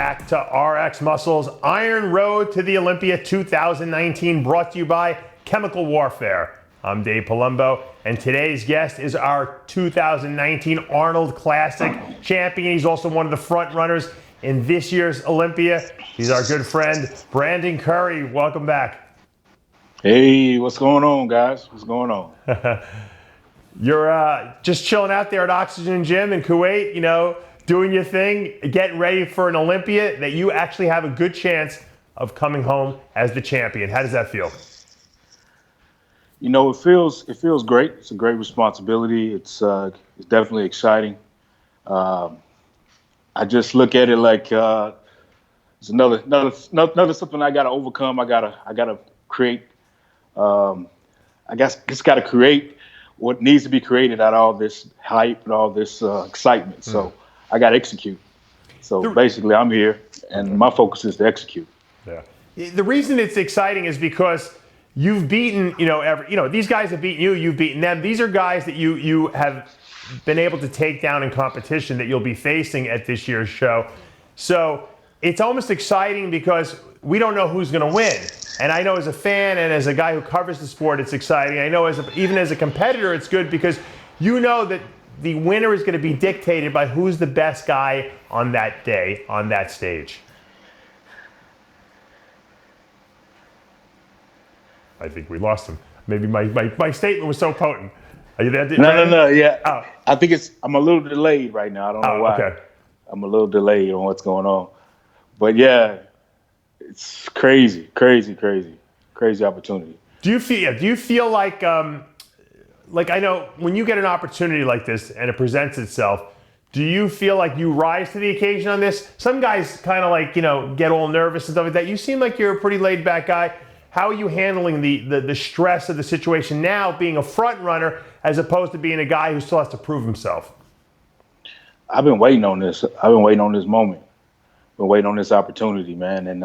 back to RXMuscle's Iron Road to the Olympia 2019, brought to you by Chemical Warfare. I'm Dave Palumbo, and today's guest is our 2019 Arnold Classic champion. He's also one of the front runners in this year's Olympia. He's our good friend, Brandon Curry. Welcome back. Hey, what's going on, guys? What's going on? You're just chilling out there at Oxygen Gym in Kuwait, you know, doing your thing, getting ready for an Olympia that you actually have a good chance of coming home as the champion. How does that feel? You know, it feels great. It's a great responsibility. It's definitely exciting. I just look at it like it's another something I got to overcome. I gotta create. I guess just got to create what needs to be created out of all this hype and all this excitement. So I got to execute. So basically, I'm here, and my focus is to execute. Yeah. The reason it's exciting is because you've beaten, these guys have beaten you. You've beaten them. These are guys that you have been able to take down in competition that you'll be facing at this year's show. So it's almost exciting because we don't know who's going to win. And I know as a fan and as a guy who covers the sport, it's exciting. I know even as a competitor, it's good because you know that the winner is going to be dictated by who's the best guy on that day, on that stage. I think we lost him. Maybe my statement was so potent. Are you there? No. Yeah. Oh. I think I'm a little delayed right now. I don't know why. Okay. I'm a little delayed on what's going on. But yeah, it's crazy opportunity. Do you feel like I know when you get an opportunity like this and it presents itself, do you feel like you rise to the occasion on this? Some guys kind of like, get all nervous and stuff like that. You seem like you're a pretty laid back guy. How are you handling the stress of the situation now, being a front runner as opposed to being a guy who still has to prove himself? I've been waiting on this. I've been waiting on this moment. Been waiting on this opportunity, man, and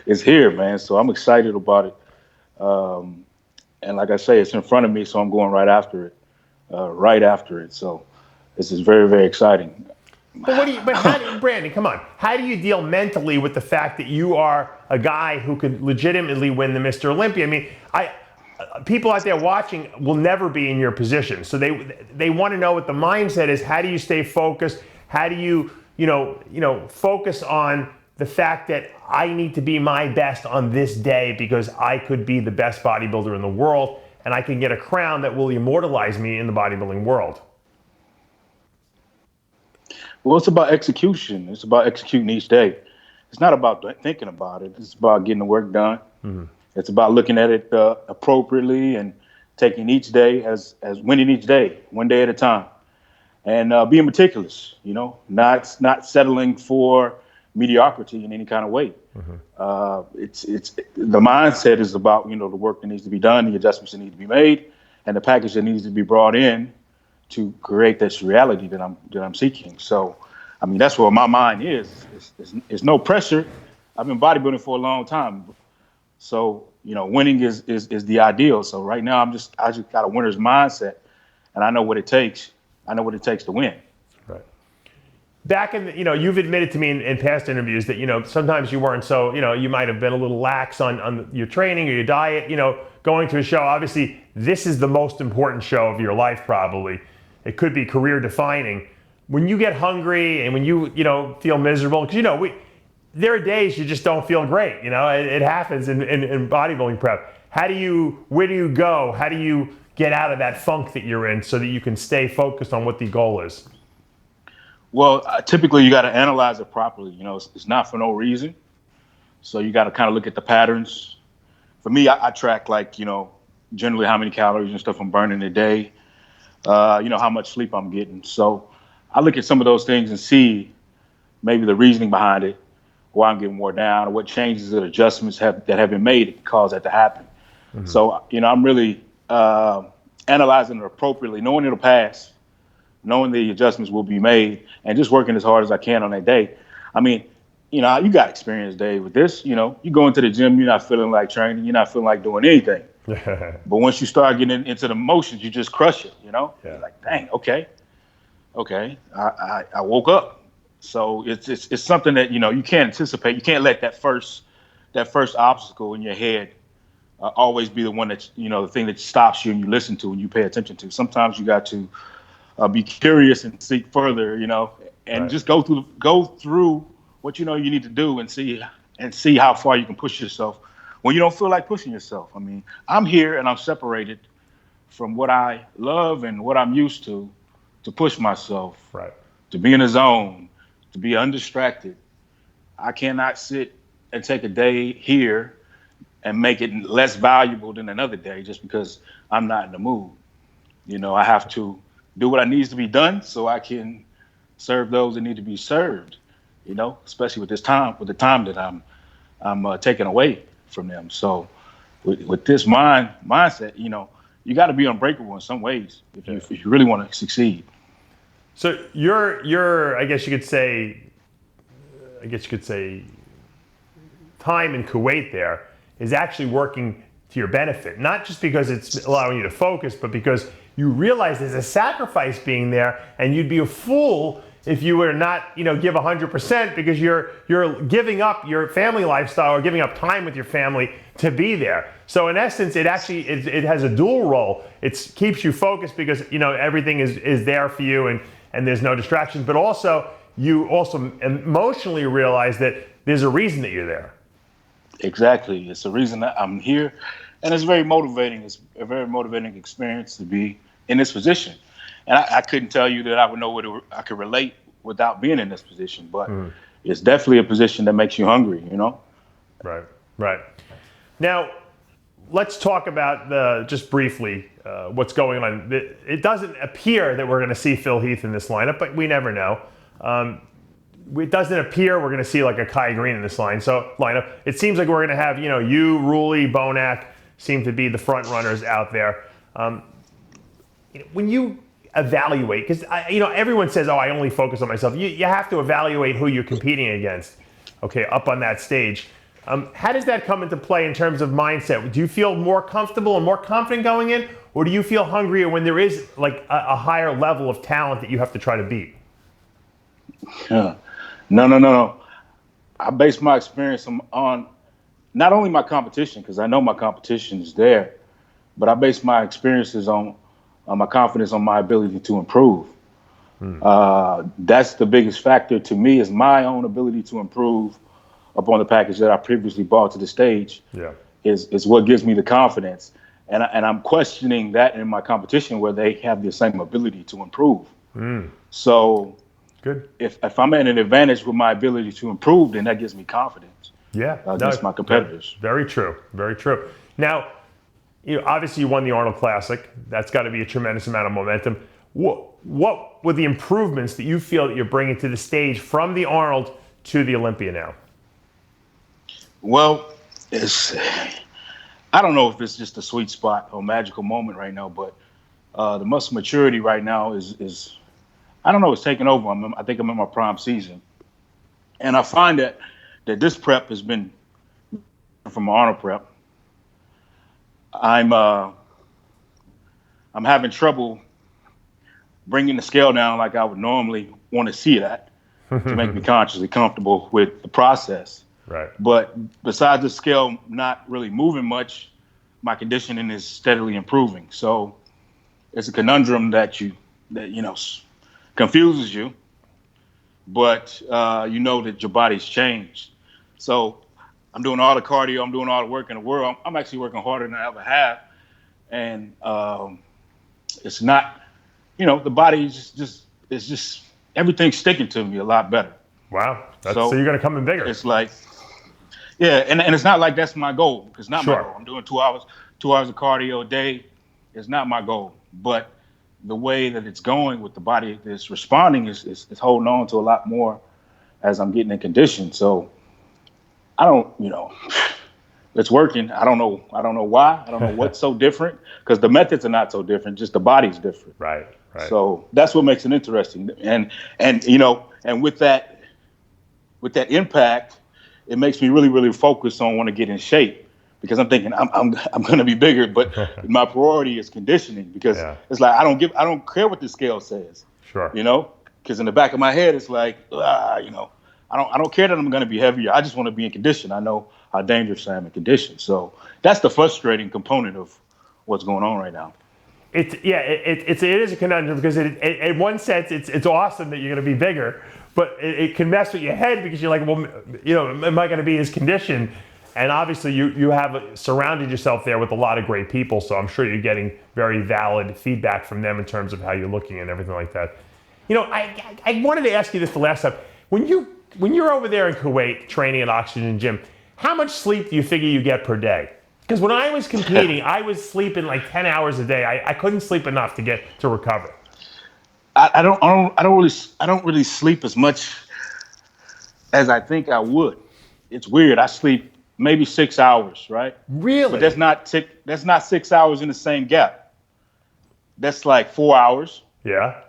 it's here, man. So I'm excited about it. And like I say, it's in front of me, so I'm going right after it. So this is very, very exciting. Brandon, come on. How do you deal mentally with the fact that you are a guy who could legitimately win the Mr. Olympia? I mean, people out there watching will never be in your position. So they want to know what the mindset is. How do you stay focused? How do you, focus on the fact that I need to be my best on this day because I could be the best bodybuilder in the world and I can get a crown that will immortalize me in the bodybuilding world? Well, it's about execution. It's about executing each day. It's not about thinking about it. It's about getting the work done. Mm-hmm. It's about looking at it appropriately and taking each day as winning each day, one day at a time, and being meticulous. Not settling for mediocrity in any kind of way. Mm-hmm. It's the mindset is about the work that needs to be done, the adjustments that need to be made, and the package that needs to be brought in to create this reality that I'm seeking. So, I mean, that's where my mind is. It's no pressure. I've been bodybuilding for a long time, so winning is the ideal. So right now, I just got a winner's mindset, and I know what it takes. I know what it takes to win. Right. Back in you've admitted to me in past interviews that sometimes you weren't so you might have been a little lax on your training or your diet. Going to a show. Obviously, this is the most important show of your life, probably. It could be career defining. When you get hungry and when you feel miserable, because there are days you just don't feel great. It happens in bodybuilding prep. Where do you go? How do you get out of that funk that you're in so that you can stay focused on what the goal is? Well, typically you got to analyze it properly. It's not for no reason. So you got to kind of look at the patterns. For me, I track generally how many calories and stuff I'm burning a day. How much sleep I'm getting. So I look at some of those things and see maybe the reasoning behind it, why I'm getting more down, or what changes and adjustments that have been made to cause that to happen. Mm-hmm. So, I'm really analyzing it appropriately, knowing it'll pass, knowing the adjustments will be made, and just working as hard as I can on that day. I mean, you got experience, Dave, with this. You go into the gym, you're not feeling like training, you're not feeling like doing anything. But once you start getting into the motions, you just crush it, Yeah. You're like, dang, okay. I woke up. So it's something that, you can't anticipate. You can't let that first obstacle in your head always be the one that, the thing that stops you and you listen to and you pay attention to. Sometimes you got to be curious and seek further, and Right. just go through what you need to do and see how far you can push yourself when you don't feel like pushing yourself. I mean, I'm here and I'm separated from what I love and what I'm used to push myself, Right. to be in the zone, to be undistracted. I cannot sit and take a day here and make it less valuable than another day just because I'm not in the mood. I have to do what needs to be done so I can serve those that need to be served, especially with the time that I'm taking away from them. So with this mindset, you got to be unbreakable in some ways if you really want to succeed. So your I guess you could say time in Kuwait there is actually working to your benefit, not just because it's allowing you to focus, but because you realize there's a sacrifice being there, and you'd be a fool if you were not, give 100% because you're giving up your family lifestyle or giving up time with your family to be there. So in essence, it actually it has a dual role. It keeps you focused because everything is there for you and there's no distractions, but also you also emotionally realize that there's a reason that you're there. Exactly. It's the reason that I'm here. And it's very motivating. It's a very motivating experience to be in this position. And I couldn't tell you that I would know what I could relate without being in this position. But it's definitely a position that makes you hungry, Right, right. Now, let's talk about just briefly what's going on. It doesn't appear that we're going to see Phil Heath in this lineup, but we never know. It doesn't appear we're going to see like a Kai Green in this lineup. It seems like we're going to have, you, Rulli, Bonac seem to be the front runners out there. When you evaluate, because everyone says, "Oh, I only focus on myself." You have to evaluate who you're competing against. Okay, up on that stage. How does that come into play in terms of mindset? Do you feel more comfortable and more confident going in, or do you feel hungrier when there is like a higher level of talent that you have to try to beat? No. I base my experience on not only my competition, because I know my competition is there, but I base my experiences on my confidence on my ability to improve. That's the biggest factor to me, is my own ability to improve upon the package that I previously brought to the stage. Yeah. Is what gives me the confidence. And I'm questioning that in my competition where they have the same ability to improve. So good. If I'm at an advantage with my ability to improve, then that gives me confidence. Yeah. Against my competitors. Very true. Very true. Now, obviously you won the Arnold Classic. That's got to be a tremendous amount of momentum. What were the improvements that you feel that you're bringing to the stage from the Arnold to the Olympia now? Well, I don't know if it's just a sweet spot or magical moment right now, but the muscle maturity right now is I don't know, it's taking over. I think I'm in my prime season. And I find that this prep has been from my Arnold prep. I'm having trouble bringing the scale down like I would normally want to see it at to make me consciously comfortable with the process. Right. But besides the scale not really moving much, my conditioning is steadily improving. So it's a conundrum that confuses you, but you know that your body's changed. So I'm doing all the cardio, I'm doing all the work in the world. I'm actually working harder than I ever have. And it's not, the body is just everything's sticking to me a lot better. Wow. So you're going to come in bigger. It's like, yeah, and it's not like that's my goal. It's not my goal. I'm doing 2 hours of cardio a day. It's not my goal. But the way that it's going with the body that's responding is holding on to a lot more as I'm getting in condition. So I don't, it's working. I don't know why. I don't know what's so different, because the methods are not so different. Just the body's different. Right. So that's what makes it interesting. And with that impact, it makes me really, really focus on want to get in shape, because I'm thinking I'm going to be bigger, but my priority is conditioning, because it's like I don't care what the scale says. Sure. because in the back of my head, it's like, I don't care that I'm going to be heavier. I just want to be in condition. I know how dangerous I am in condition. So that's the frustrating component of what's going on right now. It is a conundrum because in one sense it's awesome that you're going to be bigger, but it can mess with your head because you're like, well, am I going to be his condition? And obviously you have surrounded yourself there with a lot of great people, so I'm sure you're getting very valid feedback from them in terms of how you're looking and everything like that. I wanted to ask you this the last time. When you're over there in Kuwait training at Oxygen Gym, how much sleep do you figure you get per day? Because when I was competing, I was sleeping like 10 hours a day. I couldn't sleep enough to recover. I don't really sleep as much as I think I would. It's weird. I sleep maybe 6 hours, right? Really? But that's not 6 hours in the same gap. That's like 4 hours. Yeah.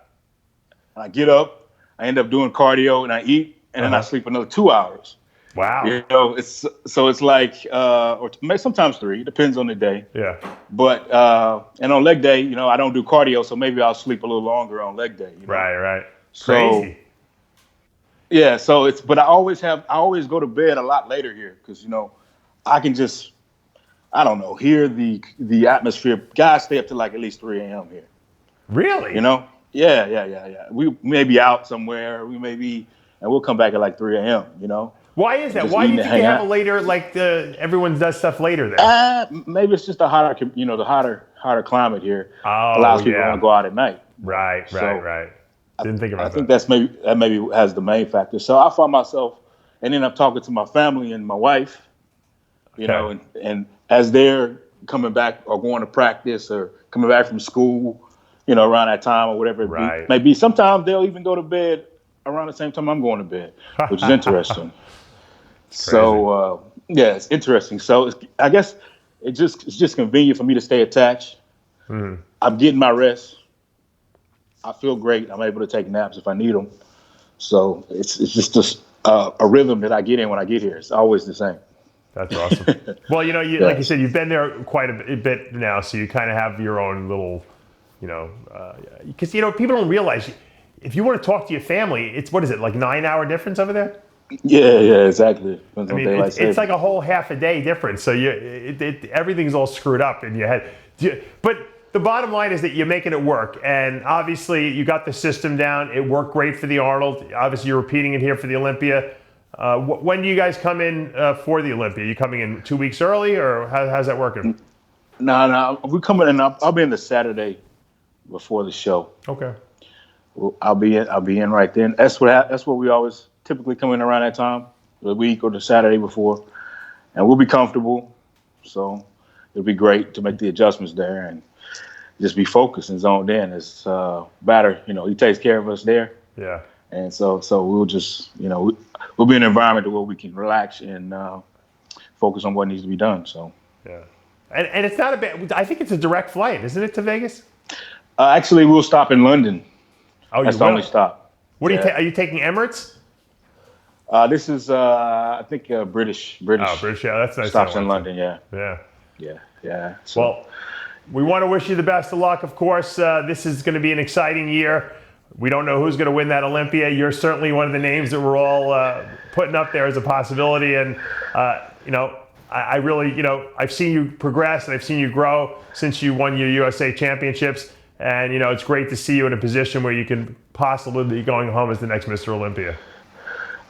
I get up, I end up doing cardio, and I eat, and then I sleep another 2 hours. Wow. It's like, or sometimes 3, it depends on the day. Yeah. But, and on leg day, I don't do cardio, so maybe I'll sleep a little longer on leg day. Right. So, crazy. Yeah. So but I always go to bed a lot later here because, I can just, I don't know, hear the atmosphere. Guys stay up to like at least 3 a.m. here. Really? Yeah. We may be out somewhere. And we'll come back at like 3 a.m., Why is that? Why do you think they have a later, everyone does stuff later there? Maybe it's just the hotter climate here allows people to want to go out at night. Right. Didn't think about that. I think that maybe has the main factor. So I find myself, and then I'm talking to my family and my wife, and as they're coming back or going to practice or coming back from school, around that time or whatever it may be. Sometimes they'll even go to bed around the same time I'm going to bed, which is interesting. So, it's interesting. So I guess it's just convenient for me to stay attached. Mm. I'm getting my rest. I feel great. I'm able to take naps if I need them. So it's just a rhythm that I get in when I get here. It's always the same. That's awesome. Well, like you said, you've been there quite a bit now, so you kind of have your own little, because, people don't realize if you want to talk to your family, it's, what is it, like 9-hour difference over there? Yeah, exactly. It's like a whole half a day difference. So everything's all screwed up in your head. But the bottom line is that you're making it work. And obviously you got the system down. It worked great for the Arnold. Obviously you're repeating it here for the Olympia. When do you guys come in for the Olympia? Are you coming in 2 weeks early, or how's that working? No, we're coming in. I'll be in the Saturday before the show. Okay. I'll be in right then. That's what we always typically come in around that time, the week or the Saturday before, and we'll be comfortable. So it'll be great to make the adjustments there and just be focused and zoned in. It's Batter, he takes care of us there. Yeah. And so we'll just, we'll be in an environment where we can relax and focus on what needs to be done. So. Yeah. And it's not a bad. I think it's a direct flight, isn't it, to Vegas? Actually, we'll stop in London. Oh, that's the only stop. What are you taking Emirates? This is, I think, British. Oh, British. Yeah, that's nice. Stops in London. Yeah. So. Well, we want to wish you the best of luck. Of course, this is going to be an exciting year. We don't know who's going to win that Olympia. You're certainly one of the names that we're all putting up there as a possibility. And I really, I've seen you progress and I've seen you grow since you won your USA championships. And, it's great to see you in a position where you can possibly be going home as the next Mr. Olympia.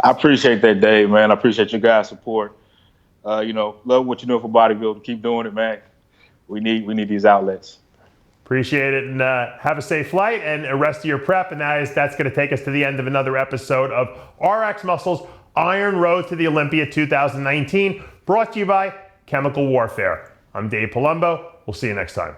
I appreciate that, Dave, man. I appreciate your guys' support. Love what you're doing for bodybuilding. Keep doing it, man. We need these outlets. Appreciate it, and have a safe flight and a rest of your prep. And that's going to take us to the end of another episode of RXMuscle's Iron Road to the Olympia 2019, brought to you by Chemical Warfare. I'm Dave Palumbo. We'll see you next time.